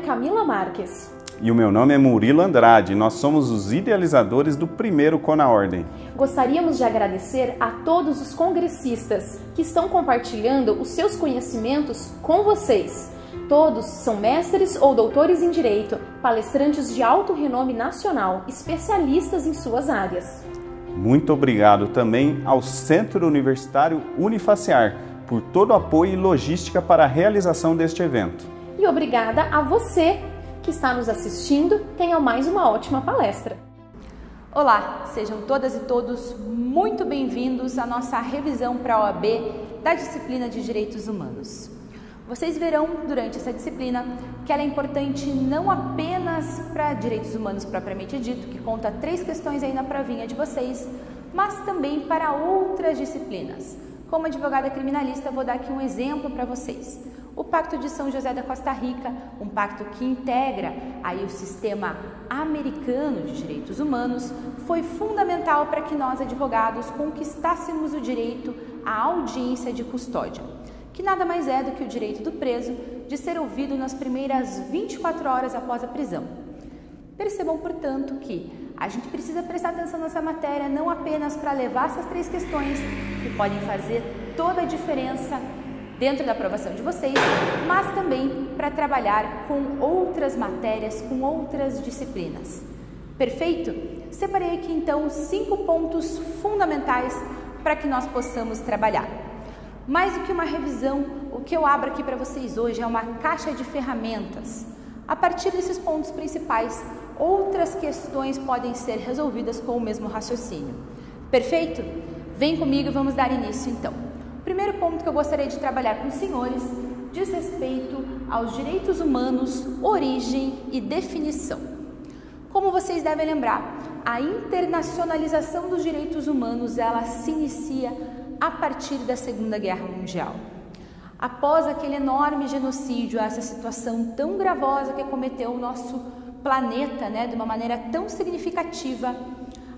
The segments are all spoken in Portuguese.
Camila Marques. E o meu nome é Murilo Andrade, nós somos os idealizadores do primeiro CONAordem. Gostaríamos de agradecer a todos os congressistas que estão compartilhando os seus conhecimentos com vocês. Todos são mestres ou doutores em Direito, palestrantes de alto renome nacional, especialistas em suas áreas. Muito obrigado também ao Centro Universitário Unifacear por todo o apoio e logística para a realização deste evento. E obrigada a você que está nos assistindo. Tenha mais uma ótima palestra. Olá, sejam todas e todos muito bem-vindos à nossa revisão para a OAB da disciplina de Direitos Humanos. Vocês verão durante essa disciplina que ela é importante não apenas para direitos humanos propriamente dito, que conta 3 questões aí na provinha de vocês, mas também para outras disciplinas. Como advogada criminalista, vou dar aqui um exemplo para vocês. O Pacto de São José da Costa Rica, um pacto que integra aí o sistema americano de direitos humanos, foi fundamental para que nós, advogados, conquistássemos o direito à audiência de custódia, que nada mais é do que o direito do preso de ser ouvido nas primeiras 24 horas após a prisão. Percebam, portanto, que a gente precisa prestar atenção nessa matéria não apenas para levar essas 3 questões, que podem fazer toda a diferença dentro da aprovação de vocês, mas também para trabalhar com outras matérias, com outras disciplinas. Perfeito? Separei aqui então 5 pontos fundamentais para que nós possamos trabalhar. Mais do que uma revisão, o que eu abro aqui para vocês hoje é uma caixa de ferramentas. A partir desses pontos principais, outras questões podem ser resolvidas com o mesmo raciocínio. Perfeito? Vem comigo e vamos dar início então. O primeiro ponto que eu gostaria de trabalhar com os senhores diz respeito aos direitos humanos, origem e definição. Como vocês devem lembrar, a internacionalização dos direitos humanos ela se inicia a partir da Segunda Guerra Mundial. Após aquele enorme genocídio, essa situação tão gravosa que acometeu o nosso planeta, de uma maneira tão significativa,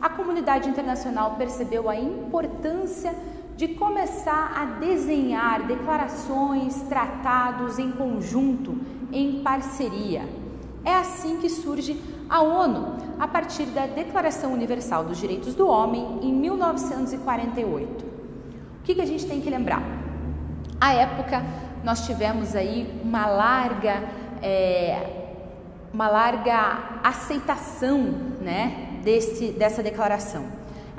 a comunidade internacional percebeu a importância de começar a desenhar declarações, tratados em conjunto, em parceria. É assim que surge a ONU, a partir da Declaração Universal dos Direitos do Homem, em 1948. O que a gente tem que lembrar? À época, nós tivemos aí uma larga aceitação dessa declaração.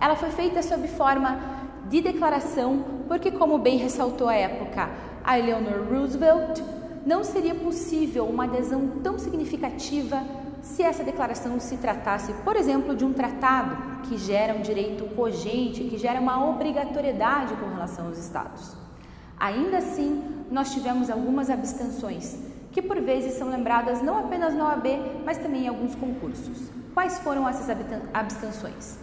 Ela foi feita sob forma de declaração porque, como bem ressaltou à época a Eleanor Roosevelt, não seria possível uma adesão tão significativa se essa declaração se tratasse, por exemplo, de um tratado que gera um direito cogente, que gera uma obrigatoriedade com relação aos Estados. Ainda assim, nós tivemos algumas abstenções, que por vezes são lembradas não apenas na OAB, mas também em alguns concursos. Quais foram essas abstenções?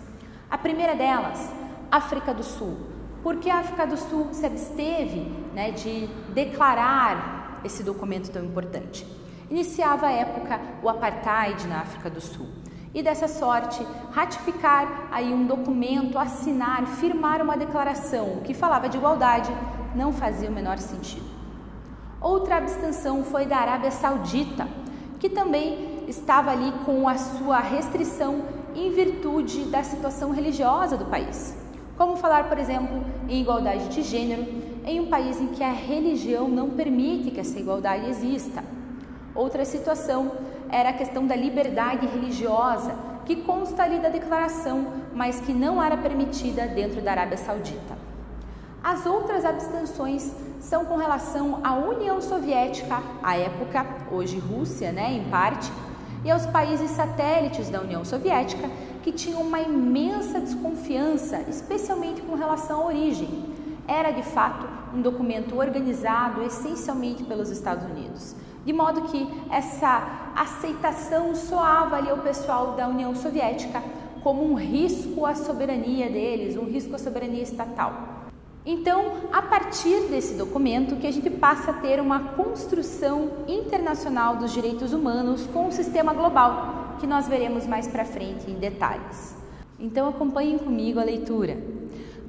A primeira delas, África do Sul. Por que a África do Sul se absteve de declarar esse documento tão importante? Iniciava a época o apartheid na África do Sul. E dessa sorte, ratificar aí um documento, assinar, firmar uma declaração que falava de igualdade não fazia o menor sentido. Outra abstenção foi da Arábia Saudita, que também estava ali com a sua restrição em virtude da situação religiosa do país. Como falar, por exemplo, em igualdade de gênero em um país em que a religião não permite que essa igualdade exista. Outra situação era a questão da liberdade religiosa, que consta ali da declaração, mas que não era permitida dentro da Arábia Saudita. As outras abstenções são com relação à União Soviética, à época, hoje Rússia, em parte, e aos países satélites da União Soviética, que tinham uma imensa desconfiança, especialmente com relação à origem. Era, de fato, um documento organizado essencialmente pelos Estados Unidos. De modo que essa aceitação soava ali ao pessoal da União Soviética como um risco à soberania deles, um risco à soberania estatal. Então, a partir desse documento que a gente passa a ter uma construção internacional dos direitos humanos com um sistema global, que nós veremos mais para frente em detalhes. Então, acompanhem comigo a leitura.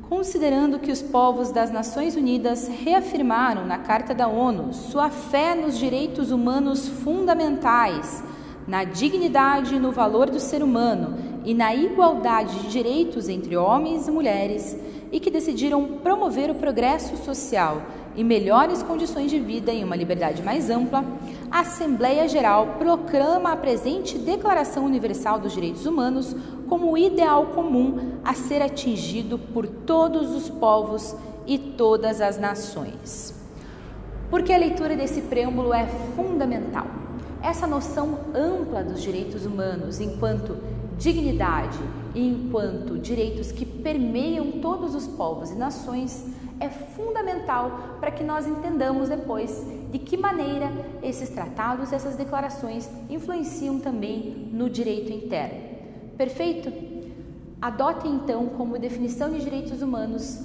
considerando que os povos das Nações Unidas reafirmaram na Carta da ONU sua fé nos direitos humanos fundamentais, na dignidade e no valor do ser humano e na igualdade de direitos entre homens e mulheres, e que decidiram promover o progresso social e melhores condições de vida em uma liberdade mais ampla, a Assembleia Geral proclama a presente Declaração Universal dos Direitos Humanos como o ideal comum a ser atingido por todos os povos e todas as nações. Porque a leitura desse preâmbulo é fundamental. Essa noção ampla dos direitos humanos enquanto dignidade e enquanto direitos que permeiam todos os povos e nações é fundamental para que nós entendamos depois de que maneira esses tratados, essas declarações influenciam também no direito interno. Perfeito? Adote então como definição de direitos humanos,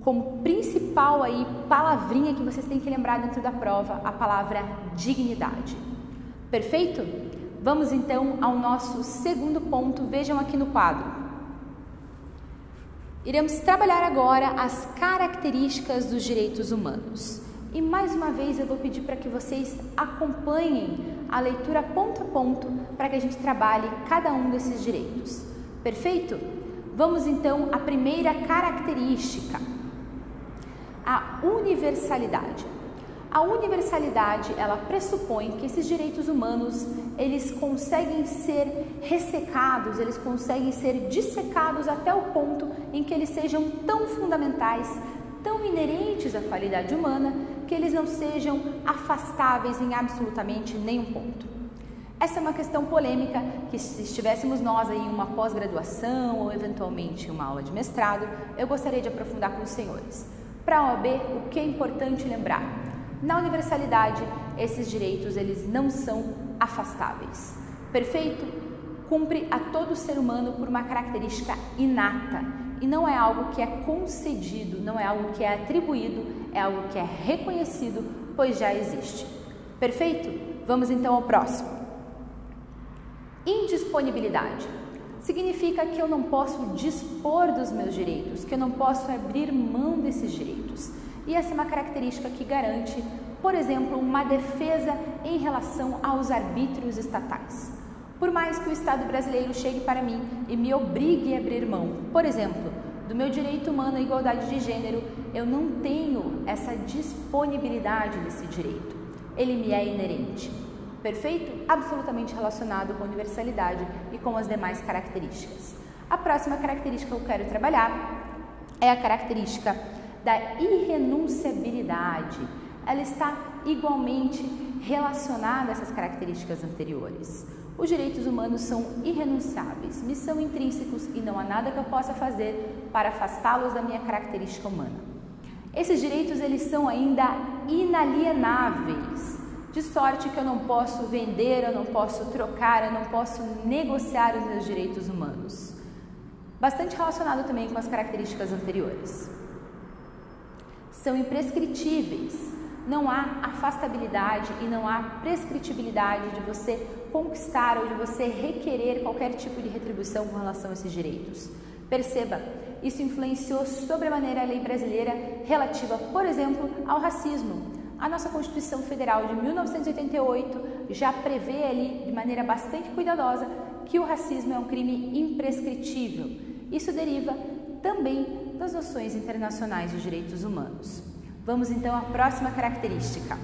como principal palavrinha que vocês têm que lembrar dentro da prova, a palavra dignidade. Perfeito? Vamos então ao nosso segundo ponto, vejam aqui no quadro. Iremos trabalhar agora as características dos direitos humanos. E mais uma vez eu vou pedir para que vocês acompanhem a leitura ponto a ponto para que a gente trabalhe cada um desses direitos. Perfeito? Vamos então à primeira característica, a universalidade. A universalidade, ela pressupõe que esses direitos humanos, eles conseguem ser ressecados, eles conseguem ser dissecados até o ponto em que eles sejam tão fundamentais, tão inerentes à qualidade humana, que eles não sejam afastáveis em absolutamente nenhum ponto. Essa é uma questão polêmica que, se estivéssemos nós aí em uma pós-graduação ou eventualmente uma aula de mestrado, eu gostaria de aprofundar com os senhores. Para a OAB, o que é importante lembrar? Na universalidade, esses direitos eles não são afastáveis. Perfeito? Cumpre a todo ser humano por uma característica inata e não é algo que é concedido, não é algo que é atribuído, é algo que é reconhecido, pois já existe. Perfeito? Vamos então ao próximo. Indisponibilidade. Significa que eu não posso dispor dos meus direitos, que eu não posso abrir mão desses direitos. E essa é uma característica que garante, por exemplo, uma defesa em relação aos arbítrios estatais. Por mais que o Estado brasileiro chegue para mim e me obrigue a abrir mão, por exemplo, do meu direito humano à igualdade de gênero, eu não tenho essa disponibilidade desse direito. Ele me é inerente. Perfeito? Absolutamente relacionado com a universalidade e com as demais características. A próxima característica que eu quero trabalhar é a característica da irrenunciabilidade. Ela está igualmente relacionada a essas características anteriores. Os direitos humanos são irrenunciáveis, me são intrínsecos e não há nada que eu possa fazer para afastá-los da minha característica humana. Esses direitos eles são ainda inalienáveis, de sorte que eu não posso vender, eu não posso trocar, eu não posso negociar os meus direitos humanos. Bastante relacionado também com as características anteriores. São imprescritíveis, não há afastabilidade e não há prescritibilidade de você conquistar ou de você requerer qualquer tipo de retribuição com relação a esses direitos. Perceba, isso influenciou sobremaneira a lei brasileira relativa, por exemplo, ao racismo. A nossa Constituição Federal de 1988 já prevê ali, de maneira bastante cuidadosa, que o racismo é um crime imprescritível. Isso deriva também das noções internacionais de direitos humanos. Vamos então à próxima característica,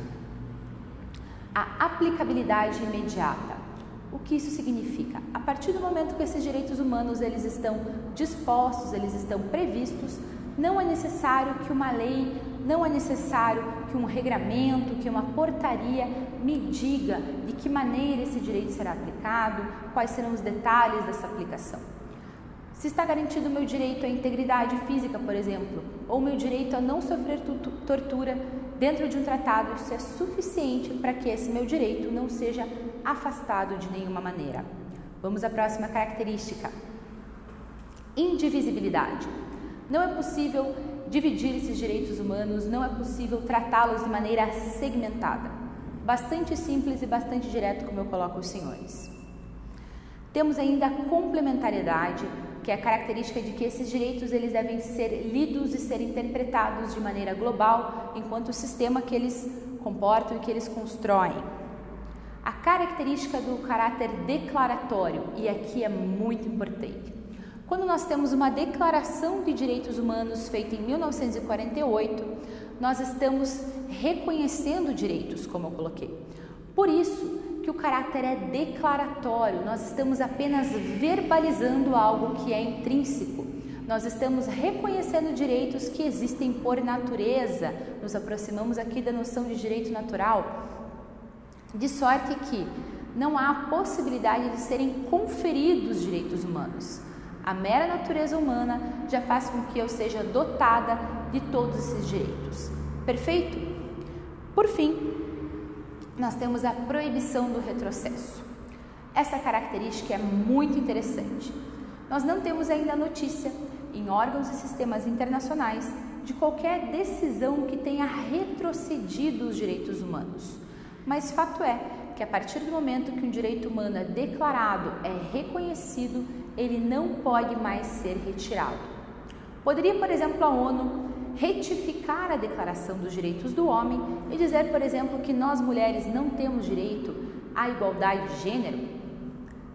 a aplicabilidade imediata. O que isso significa? A partir do momento que esses direitos humanos eles estão dispostos, eles estão previstos, não é necessário que uma lei, não é necessário que um regramento, que uma portaria me diga de que maneira esse direito será aplicado, quais serão os detalhes dessa aplicação. Se está garantido o meu direito à integridade física, por exemplo, ou o meu direito a não sofrer tortura dentro de um tratado, isso é suficiente para que esse meu direito não seja afastado de nenhuma maneira. Vamos à próxima característica. Indivisibilidade. Não é possível dividir esses direitos humanos, não é possível tratá-los de maneira segmentada. Bastante simples e bastante direto, como eu coloco os senhores. Temos ainda a complementariedade. que é a característica de que esses direitos eles devem ser lidos e ser interpretados de maneira global enquanto o sistema que eles comportam e que eles constroem. A característica do caráter declaratório, e aqui é muito importante. Quando nós temos uma declaração de direitos humanos feita em 1948, nós estamos reconhecendo direitos, como eu coloquei. Por isso que o caráter é declaratório, nós estamos apenas verbalizando algo que é intrínseco. Nós estamos reconhecendo direitos que existem por natureza, nos aproximamos aqui da noção de direito natural, de sorte que não há possibilidade de serem conferidos direitos humanos. A mera natureza humana já faz com que eu seja dotada de todos esses direitos. Perfeito? Por fim, nós temos a proibição do retrocesso. Essa característica é muito interessante. Nós não temos ainda notícia em órgãos e sistemas internacionais de qualquer decisão que tenha retrocedido os direitos humanos. Mas fato é que a partir do momento que um direito humano é declarado, é reconhecido, ele não pode mais ser retirado. Poderia, por exemplo, a ONU retificar a Declaração dos Direitos do Homem e dizer, por exemplo, que nós mulheres não temos direito à igualdade de gênero?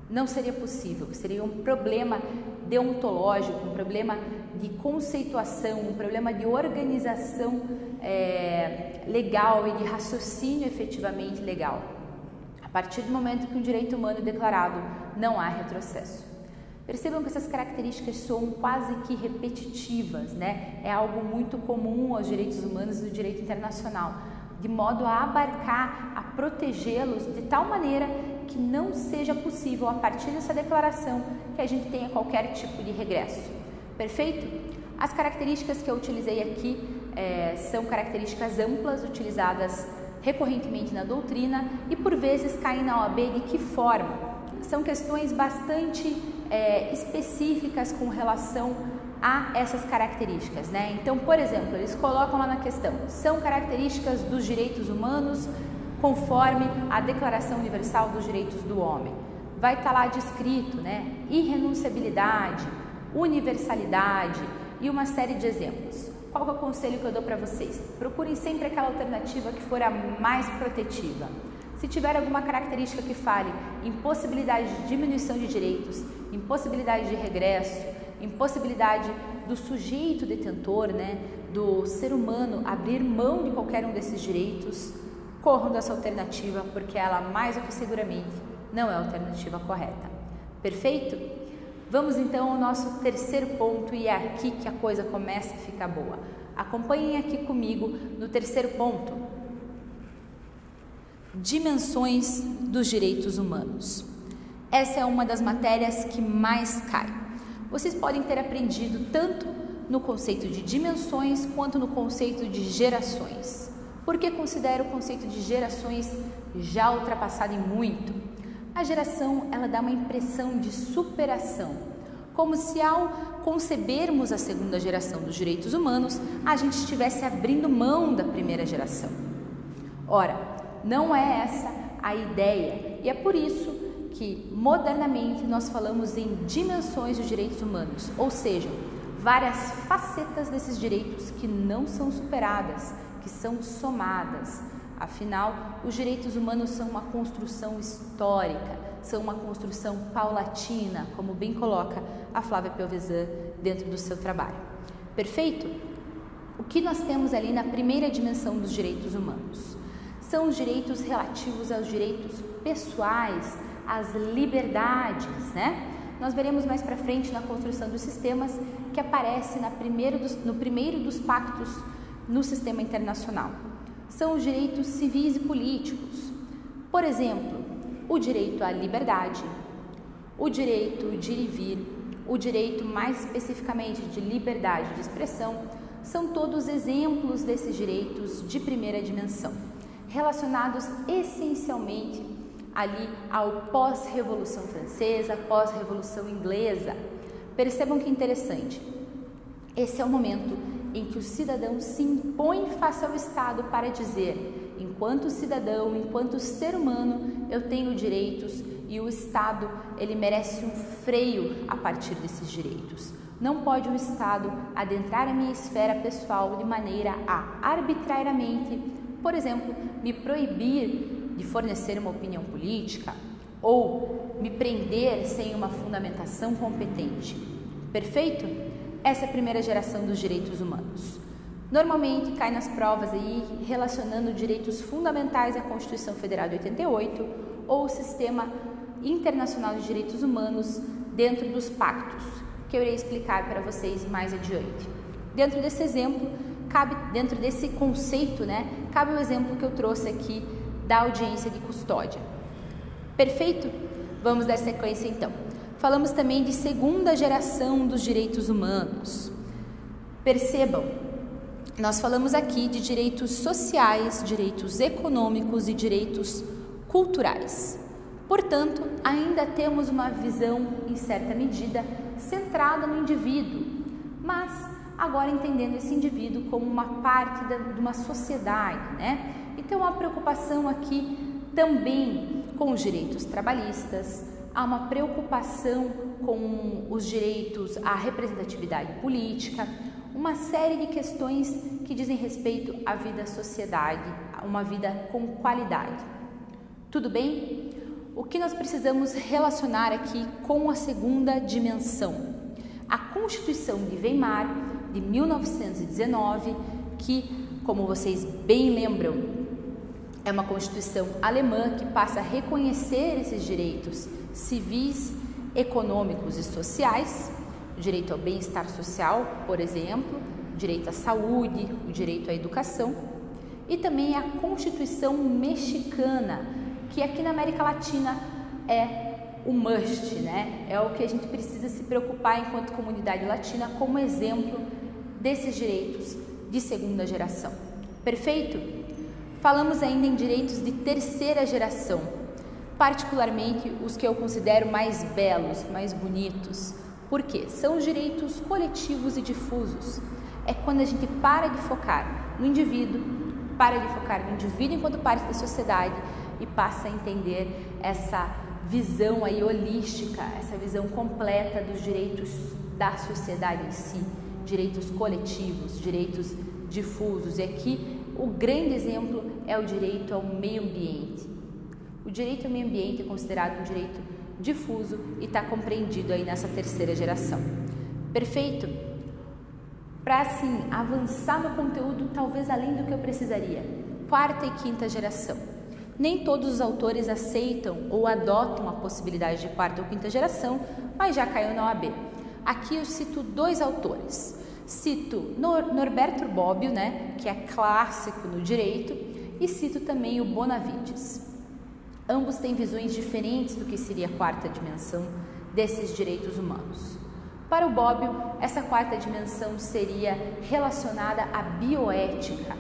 Não seria possível, seria um problema deontológico, um problema de conceituação, um problema de organização legal e de raciocínio efetivamente legal. A partir do momento que um direito humano é declarado, não há retrocesso. Percebam que essas características são quase que repetitivas, né? É algo muito comum aos direitos humanos e do direito internacional, de modo a abarcar, a protegê-los de tal maneira que não seja possível, a partir dessa declaração, que a gente tenha qualquer tipo de regresso. Perfeito? As características que eu utilizei aqui são características amplas, utilizadas recorrentemente na doutrina e por vezes caem na OAB de que forma? São questões bastante específicas com relação a essas características, né? Então, por exemplo, eles colocam lá na questão, são características dos direitos humanos conforme a Declaração Universal dos Direitos do Homem. Vai estar lá descrito, né? Irrenunciabilidade, universalidade e uma série de exemplos. Qual é o conselho que eu dou para vocês? Procurem sempre aquela alternativa que for a mais protetiva. Se tiver alguma característica que fale impossibilidade de diminuição de direitos, impossibilidade de regresso, impossibilidade do sujeito detentor, né, do ser humano abrir mão de qualquer um desses direitos, corram dessa alternativa, porque ela, mais do que seguramente, não é a alternativa correta. Perfeito? Vamos então ao nosso terceiro ponto e é aqui que a coisa começa a ficar boa. Acompanhem aqui comigo no terceiro ponto. Dimensões dos direitos humanos. Essa é uma das matérias que mais cai. Vocês podem ter aprendido tanto no conceito de dimensões quanto no conceito de gerações. Por que considero o conceito de gerações já ultrapassado em muito? A geração, ela dá uma impressão de superação, como se ao concebermos a segunda geração dos direitos humanos, a gente estivesse abrindo mão da primeira geração. Ora, não é essa a ideia e é por isso que modernamente nós falamos em dimensões dos direitos humanos, ou seja, várias facetas desses direitos que não são superadas, que são somadas. Afinal, os direitos humanos são uma construção histórica, são uma construção paulatina, como bem coloca a Flávia Pelvezan dentro do seu trabalho. Perfeito? O que nós temos ali na primeira dimensão dos direitos humanos? São os direitos relativos aos direitos pessoais, às liberdades, né? Nós veremos mais para frente na construção dos sistemas que aparece no primeiro dos pactos no sistema internacional. São os direitos civis e políticos. Por exemplo, o direito à liberdade, o direito de ir e vir, o direito mais especificamente de liberdade de expressão, são todos exemplos desses direitos de primeira dimensão, relacionados essencialmente ali ao pós-Revolução Francesa, pós-Revolução Inglesa. Percebam que interessante, esse é o momento em que o cidadão se impõe face ao Estado para dizer, enquanto cidadão, enquanto ser humano, eu tenho direitos e o Estado, ele merece um freio a partir desses direitos. Não pode o Estado adentrar a minha esfera pessoal de maneira a arbitrariamente, por exemplo, me proibir de fornecer uma opinião política ou me prender sem uma fundamentação competente. Perfeito? Essa é a primeira geração dos direitos humanos. Normalmente cai nas provas aí relacionando direitos fundamentais à Constituição Federal de 88 ou o Sistema Internacional de Direitos Humanos dentro dos pactos, que eu irei explicar para vocês mais adiante. Dentro desse exemplo, dentro desse conceito, cabe o exemplo que eu trouxe aqui da audiência de custódia. Perfeito? Vamos dar sequência então. Falamos também de segunda geração dos direitos humanos. Percebam, nós falamos aqui de direitos sociais, direitos econômicos e direitos culturais. Portanto, ainda temos uma visão, em certa medida, centrada no indivíduo, mas agora entendendo esse indivíduo como uma parte de uma sociedade, Então, a preocupação aqui também com os direitos trabalhistas, há uma preocupação com os direitos à representatividade política, uma série de questões que dizem respeito à vida sociedade, a uma vida com qualidade. Tudo bem? O que nós precisamos relacionar aqui com a segunda dimensão? A Constituição de Weimar, de 1919, que, como vocês bem lembram, é uma Constituição alemã que passa a reconhecer esses direitos civis, econômicos e sociais, o direito ao bem-estar social, por exemplo, o direito à saúde, o direito à educação, e também a Constituição mexicana, que aqui na América Latina é o must, É o que a gente precisa se preocupar enquanto comunidade latina como exemplo desses direitos de segunda geração. Perfeito? Falamos ainda em direitos de terceira geração, particularmente os que eu considero mais belos, mais bonitos. Por quê? São os direitos coletivos e difusos. É quando a gente para de focar no indivíduo, enquanto parte da sociedade e passa a entender essa visão aí holística, essa visão completa dos direitos da sociedade em si, direitos coletivos, direitos difusos. E aqui o grande exemplo é o direito ao meio ambiente. O direito ao meio ambiente é considerado um direito difuso e está compreendido aí nessa terceira geração. Perfeito? Para assim avançar no conteúdo, talvez além do que eu precisaria, quarta e quinta geração. Nem todos os autores aceitam ou adotam a possibilidade de quarta ou quinta geração, mas já caiu na OAB. Aqui eu cito dois autores. Cito Norberto Bobbio, que é clássico no direito, e cito também o Bonavides. Ambos têm visões diferentes do que seria a quarta dimensão desses direitos humanos. Para o Bobbio, essa quarta dimensão seria relacionada à bioética,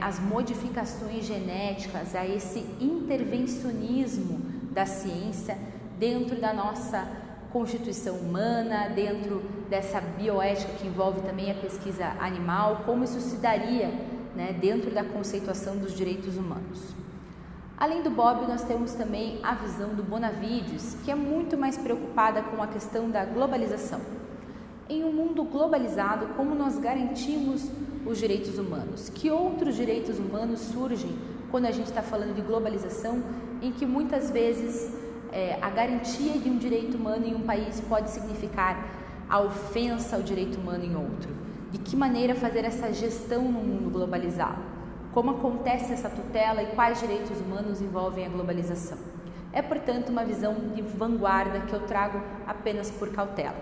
às modificações genéticas, a esse intervencionismo da ciência dentro da nossa constituição humana, dentro dessa bioética que envolve também a pesquisa animal, como isso se daria dentro da conceituação dos direitos humanos. Além do Bobbio, nós temos também a visão do Bonavides, que é muito mais preocupada com a questão da globalização. Em um mundo globalizado, como nós garantimos os direitos humanos? Que outros direitos humanos surgem quando a gente está falando de globalização, em que muitas vezes a garantia de um direito humano em um país pode significar a ofensa ao direito humano em outro? De que maneira fazer essa gestão no mundo globalizado? Como acontece essa tutela e quais direitos humanos envolvem a globalização? É, portanto, uma visão de vanguarda que eu trago apenas por cautela.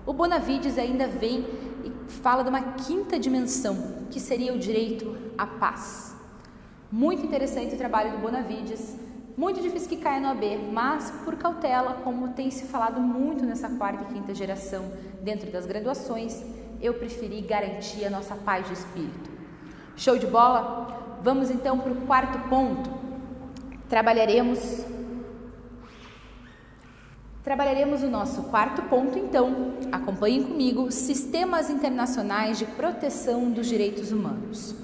O Bonavides ainda vem e fala de uma quinta dimensão, que seria o direito à paz. Muito interessante o trabalho do Bonavides, muito difícil que caia no AB, mas por cautela, como tem se falado muito nessa quarta e quinta geração dentro das graduações, eu preferi garantir a nossa paz de espírito. Show de bola? Vamos então para o quarto ponto. Trabalharemos o nosso quarto ponto, então, acompanhem comigo, Sistemas Internacionais de Proteção dos Direitos Humanos.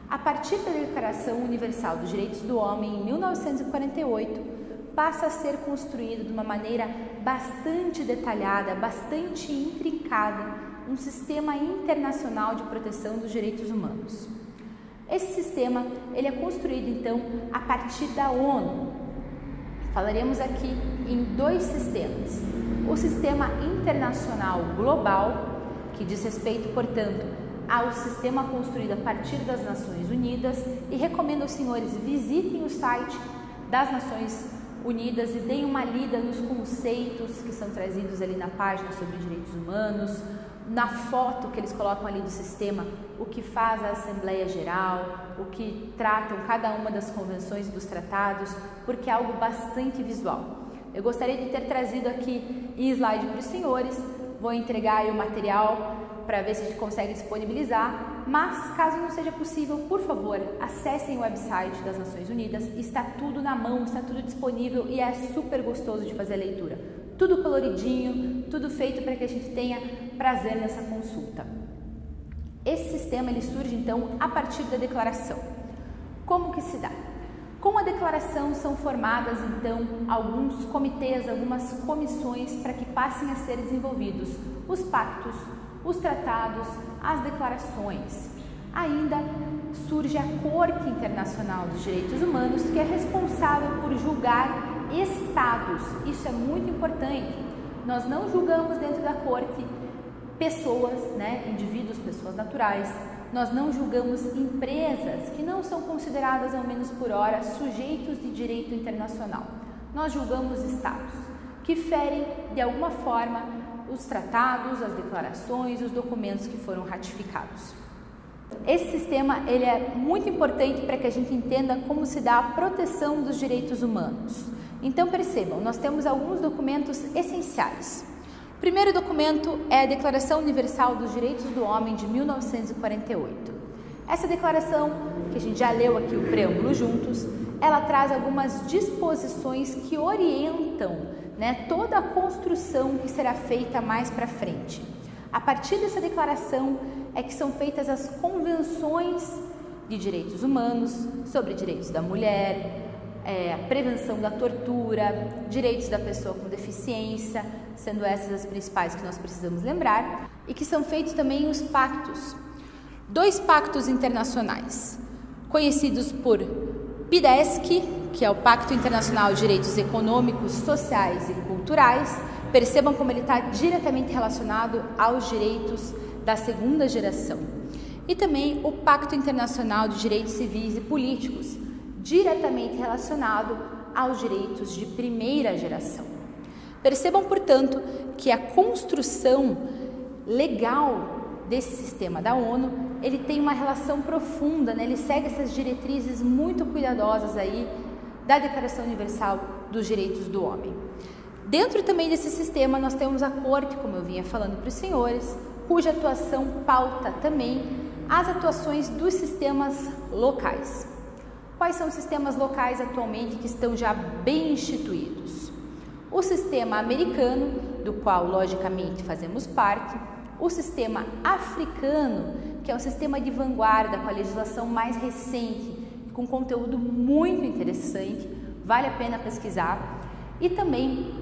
A partir da Declaração Universal dos Direitos do Homem, em 1948, passa a ser construído de uma maneira bastante detalhada, bastante intrincada, um sistema internacional de proteção dos direitos humanos. Esse sistema ele é construído então a partir da ONU. Falaremos aqui em dois sistemas. O sistema internacional global, que diz respeito, portanto, ao sistema construído a partir das Nações Unidas, e recomendo aos senhores visitem o site das Nações Unidas e deem uma lida nos conceitos que são trazidos ali na página sobre direitos humanos, na foto que eles colocam ali do sistema, o que faz a Assembleia Geral, o que tratam cada uma das convenções e dos tratados, porque é algo bastante visual. Eu gostaria de ter trazido aqui em slide para os senhores, vou entregar aí o material para ver se a gente consegue disponibilizar, mas caso não seja possível, por favor, acessem o website das Nações Unidas, está tudo na mão, está tudo disponível e é super gostoso de fazer a leitura. Tudo coloridinho, tudo feito para que a gente tenha prazer nessa consulta. Esse sistema ele surge então a partir da declaração. Como que se dá? Com a declaração são formadas então alguns comitês, algumas comissões para que passem a ser desenvolvidos os pactos, os tratados, as declarações. Ainda surge a Corte Internacional dos Direitos Humanos, que é responsável por julgar estados. Isso é muito importante. Nós não julgamos dentro da Corte pessoas, indivíduos, pessoas naturais. Nós não julgamos empresas que não são consideradas, ao menos por hora, sujeitos de direito internacional. Nós julgamos estados que ferem, de alguma forma, os tratados, as declarações, os documentos que foram ratificados. Esse sistema ele é muito importante para que a gente entenda como se dá a proteção dos direitos humanos. Então percebam, nós temos alguns documentos essenciais. O primeiro documento é a Declaração Universal dos Direitos do Homem de 1948. Essa declaração, que a gente já leu aqui o preâmbulo juntos, ela traz algumas disposições que orientam toda a construção que será feita mais para frente. A partir dessa declaração é que são feitas as convenções de direitos humanos, sobre direitos da mulher, a prevenção da tortura, direitos da pessoa com deficiência, sendo essas as principais que nós precisamos lembrar, e que são feitos também os pactos. 2 pactos internacionais, conhecidos por PIDESC, que é o Pacto Internacional de Direitos Econômicos, Sociais e Culturais. Percebam como ele está diretamente relacionado aos direitos da segunda geração. E também o Pacto Internacional de Direitos Civis e Políticos, diretamente relacionado aos direitos de primeira geração. Percebam, portanto, que a construção legal desse sistema da ONU, ele tem uma relação profunda, ele segue essas diretrizes muito cuidadosas aí da Declaração Universal dos Direitos do Homem. Dentro também desse sistema nós temos a Corte, como eu vinha falando para os senhores, cuja atuação pauta também as atuações dos sistemas locais. Quais são os sistemas locais atualmente que estão já bem instituídos? O sistema americano, do qual logicamente fazemos parte, o sistema africano, que é um sistema de vanguarda com a legislação mais recente, com conteúdo muito interessante, vale a pena pesquisar, e também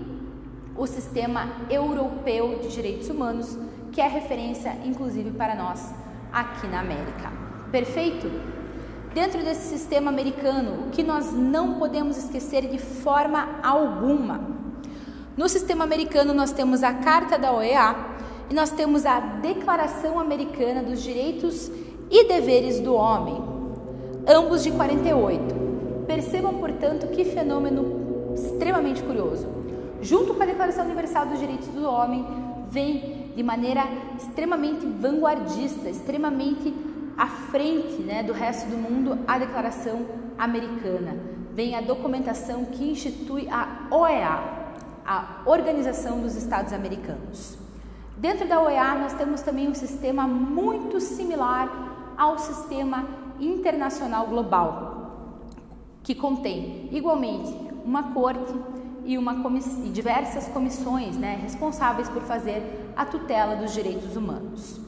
o sistema europeu de direitos humanos, que é referência inclusive para nós aqui na América. Perfeito? Dentro desse sistema americano, o que nós não podemos esquecer de forma alguma? No sistema americano nós temos a Carta da OEA e nós temos a Declaração Americana dos Direitos e Deveres do Homem, ambos de 48. Percebam, portanto, que fenômeno extremamente curioso. Junto com a Declaração Universal dos Direitos do Homem, vem de maneira extremamente vanguardista, extremamente à frente do resto do mundo, a Declaração Americana. Vem a documentação que institui a OEA, a Organização dos Estados Americanos. Dentro da OEA nós temos também um sistema muito similar ao sistema internacional global, que contém igualmente uma corte e diversas comissões responsáveis por fazer a tutela dos direitos humanos.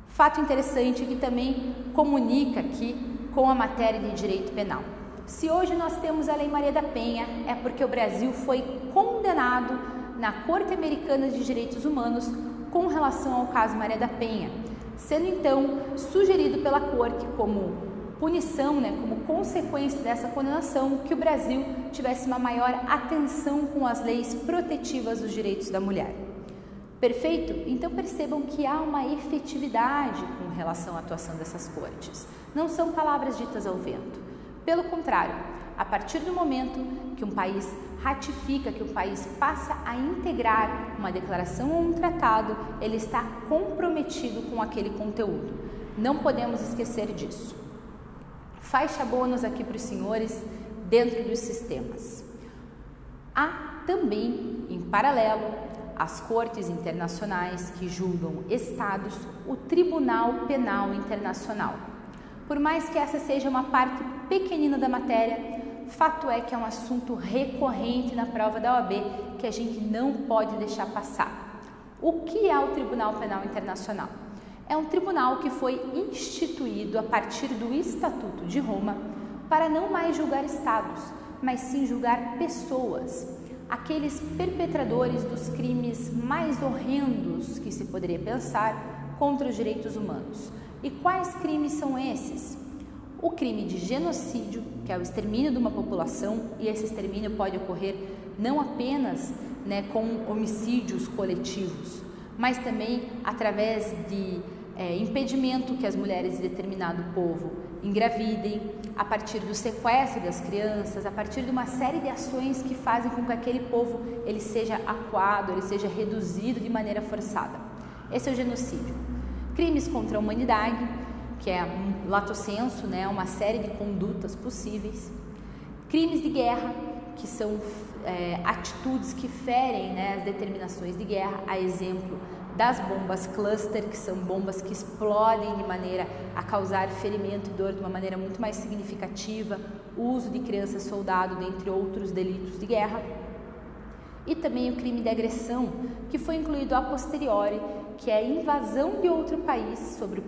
Fato interessante que também comunica aqui com a matéria de direito penal. Se hoje nós temos a Lei Maria da Penha, é porque o Brasil foi condenado na Corte Americana de Direitos Humanos com relação ao caso Maria da Penha, sendo então sugerido pela Corte como punição, como consequência dessa condenação, que o Brasil tivesse uma maior atenção com as leis protetivas dos direitos da mulher. Perfeito? Então percebam que há uma efetividade com relação à atuação dessas cortes. Não são palavras ditas ao vento. Pelo contrário, a partir do momento que um país ratifica, que o país passa a integrar uma declaração ou um tratado, ele está comprometido com aquele conteúdo. Não podemos esquecer disso. Faixa bônus aqui para os senhores dentro dos sistemas. Há também, em paralelo, as cortes internacionais que julgam estados, o Tribunal Penal Internacional. Por mais que essa seja uma parte pequenina da matéria, fato é que é um assunto recorrente na prova da OAB que a gente não pode deixar passar. O que é o Tribunal Penal Internacional? É um tribunal que foi instituído a partir do Estatuto de Roma para não mais julgar estados, mas sim julgar pessoas, aqueles perpetradores dos crimes mais horrendos que se poderia pensar contra os direitos humanos. E quais crimes são esses? O crime de genocídio, que é o extermínio de uma população, e esse extermínio pode ocorrer não apenas com homicídios coletivos, mas também através de impedimento que as mulheres de determinado povo engravidem, a partir do sequestro das crianças, a partir de uma série de ações que fazem com que aquele povo ele seja acuado, ele seja reduzido de maneira forçada. Esse é o genocídio. Crimes contra a humanidade, que é lato sensu, uma série de condutas possíveis. Crimes de guerra, que são atitudes que ferem as determinações de guerra, a exemplo das bombas cluster, que são bombas que explodem de maneira a causar ferimento e dor de uma maneira muito mais significativa, o uso de crianças soldado, dentre outros delitos de guerra. E também o crime de agressão, que foi incluído a posteriori, que é a invasão de outro país sobre o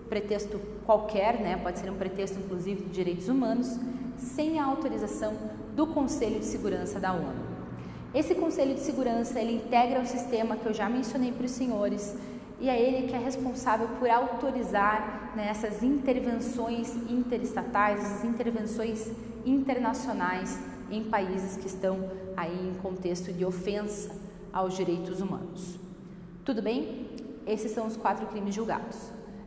pretexto qualquer, pode ser um pretexto inclusive de direitos humanos, sem a autorização do Conselho de Segurança da ONU. Esse Conselho de Segurança, ele integra o sistema que eu já mencionei para os senhores, e é ele que é responsável por autorizar essas intervenções interestatais, essas intervenções internacionais em países que estão aí em contexto de ofensa aos direitos humanos. Tudo bem? Esses são os 4 crimes julgados.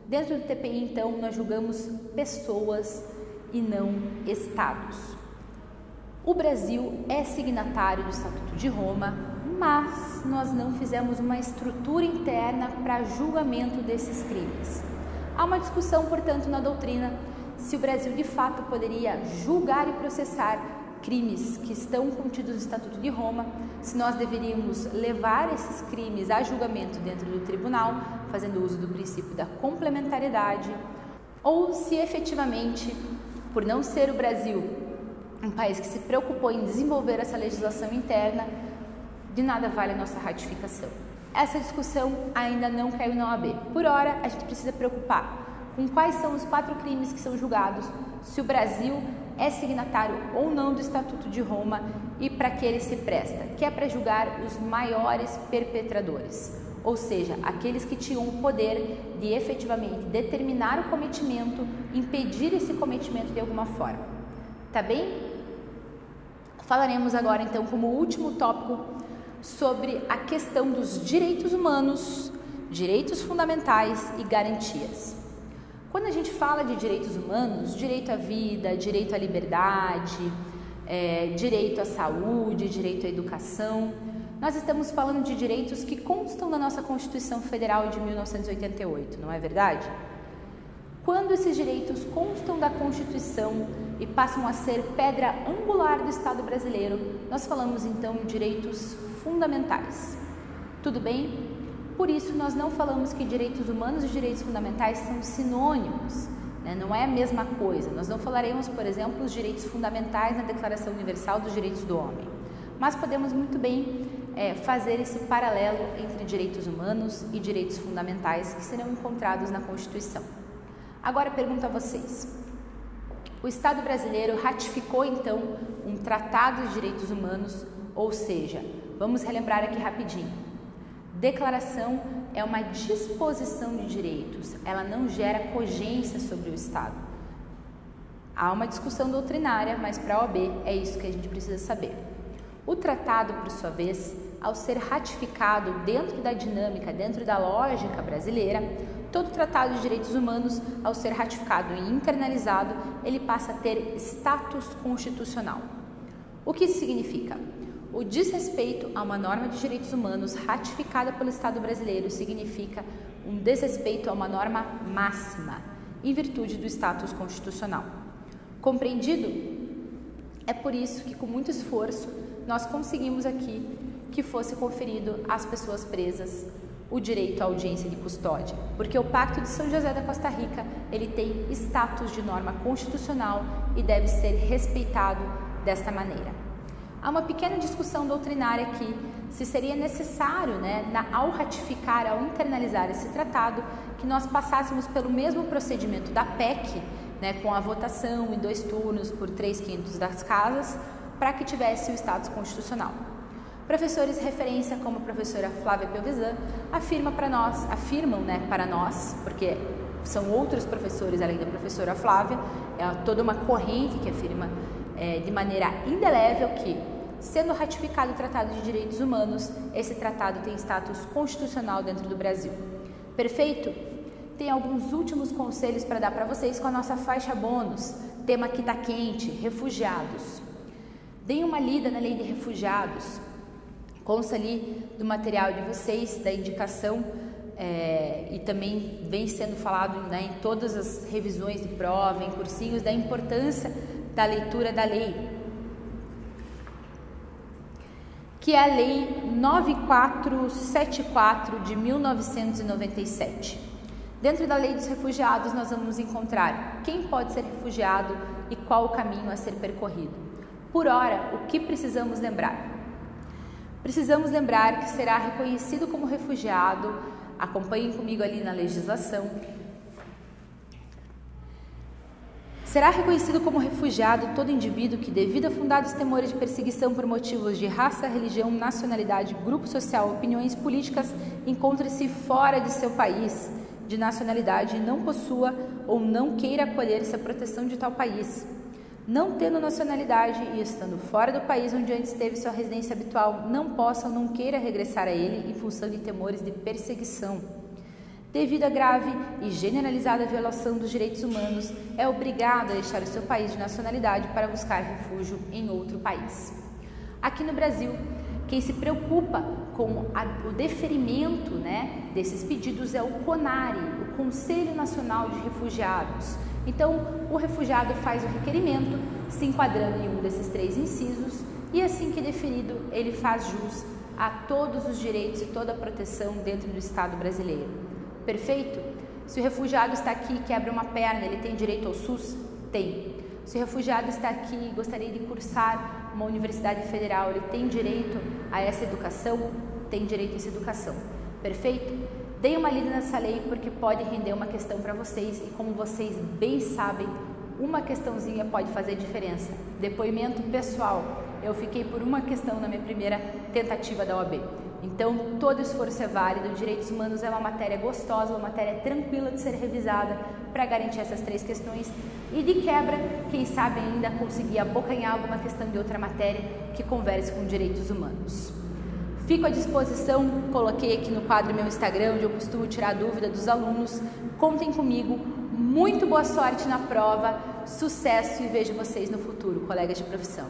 Dentro do TPI, então, nós julgamos pessoas e não estados. O Brasil é signatário do Estatuto de Roma, mas nós não fizemos uma estrutura interna para julgamento desses crimes. Há uma discussão, portanto, na doutrina se o Brasil de fato poderia julgar e processar crimes que estão contidos no Estatuto de Roma, se nós deveríamos levar esses crimes a julgamento dentro do tribunal, fazendo uso do princípio da complementariedade, ou se efetivamente, por não ser o Brasil um país que se preocupou em desenvolver essa legislação interna, de nada vale a nossa ratificação. Essa discussão ainda não caiu na OAB. Por hora, a gente precisa preocupar com quais são os 4 crimes que são julgados, se o Brasil é signatário ou não do Estatuto de Roma e para que ele se presta, que é para julgar os maiores perpetradores, ou seja, aqueles que tinham o poder de efetivamente determinar o cometimento, impedir esse cometimento de alguma forma. Tá bem? Falaremos agora então como último tópico sobre a questão dos direitos humanos, direitos fundamentais e garantias. Quando a gente fala de direitos humanos, direito à vida, direito à liberdade, direito à saúde, direito à educação, nós estamos falando de direitos que constam na nossa Constituição Federal de 1988, não é verdade? Quando esses direitos constam da Constituição e passam a ser pedra angular do Estado brasileiro, nós falamos então de direitos fundamentais. Tudo bem? Por isso, nós não falamos que direitos humanos e direitos fundamentais são sinônimos, não é a mesma coisa. Nós não falaremos, por exemplo, os direitos fundamentais na Declaração Universal dos Direitos do Homem, mas podemos muito bem fazer esse paralelo entre direitos humanos e direitos fundamentais que serão encontrados na Constituição. Agora, pergunto a vocês, O Estado brasileiro ratificou então um Tratado de Direitos Humanos, ou seja, vamos relembrar aqui rapidinho. Declaração é uma disposição de direitos, ela não gera cogência sobre o Estado. Há uma discussão doutrinária, mas para a OAB é isso que a gente precisa saber. O tratado, por sua vez, ao ser ratificado dentro da dinâmica, dentro da lógica brasileira, todo tratado de direitos humanos, ao ser ratificado e internalizado, ele passa a ter status constitucional. O que isso significa? O desrespeito a uma norma de direitos humanos ratificada pelo Estado brasileiro significa um desrespeito a uma norma máxima, em virtude do status constitucional. Compreendido? É por isso que, com muito esforço, nós conseguimos aqui que fosse conferido às pessoas presas o direito à audiência de custódia, porque o Pacto de São José da Costa Rica, ele tem status de norma constitucional e deve ser respeitado desta maneira. Há uma pequena discussão doutrinária aqui, se seria necessário, ao ratificar, ao internalizar esse tratado, que nós passássemos pelo mesmo procedimento da PEC, com a votação em 2 turnos por 3/5 das casas, para que tivesse o status constitucional. Professores de referência como a professora Flávia Pelvezan afirmam para nós, porque são outros professores além da professora Flávia, é toda uma corrente que afirma de maneira indelével que, sendo ratificado o Tratado de Direitos Humanos, esse tratado tem status constitucional dentro do Brasil. Perfeito? Tem alguns últimos conselhos para dar para vocês com a nossa faixa bônus, tema que está quente, refugiados. Deem uma lida na lei de refugiados, consta ali do material de vocês, da indicação, e também vem sendo falado em todas as revisões de prova, em cursinhos, da importância da leitura da lei, que é a Lei 9474 de 1997. Dentro da Lei dos Refugiados, nós vamos encontrar quem pode ser refugiado e qual o caminho a ser percorrido. Por ora, o que precisamos lembrar? Precisamos lembrar que será reconhecido como refugiado, acompanhem comigo ali na legislação, será reconhecido como refugiado todo indivíduo que, devido a fundados temores de perseguição por motivos de raça, religião, nacionalidade, grupo social, opiniões políticas, encontre-se fora de seu país de nacionalidade e não possua ou não queira acolher-se à proteção de tal país, não tendo nacionalidade e estando fora do país onde antes teve sua residência habitual, não possa ou não queira regressar a ele em função de temores de perseguição. Devido à grave e generalizada violação dos direitos humanos, é obrigado a deixar o seu país de nacionalidade para buscar refúgio em outro país. Aqui no Brasil, quem se preocupa com o deferimento desses pedidos é o CONARE, o Conselho Nacional de Refugiados. Então, o refugiado faz o requerimento, se enquadrando em um desses 3 incisos, e assim que deferido, ele faz jus a todos os direitos e toda a proteção dentro do Estado brasileiro. Perfeito? Se o refugiado está aqui e quebra uma perna, ele tem direito ao SUS? Tem. Se o refugiado está aqui e gostaria de cursar uma universidade federal, ele tem direito a essa educação? Tem direito a essa educação. Perfeito? Deem uma lida nessa lei porque pode render uma questão para vocês e, como vocês bem sabem, uma questãozinha pode fazer diferença. Depoimento pessoal, eu fiquei por uma questão na minha primeira tentativa da OAB. Então, todo esforço é válido. Direitos humanos é uma matéria gostosa, uma matéria tranquila de ser revisada para garantir essas 3 questões e, de quebra, quem sabe ainda conseguir abocanhar alguma questão de outra matéria que converse com direitos humanos. Fico à disposição, coloquei aqui no quadro meu Instagram, onde eu costumo tirar dúvida dos alunos. Contem comigo, muito boa sorte na prova, sucesso e vejo vocês no futuro, colegas de profissão.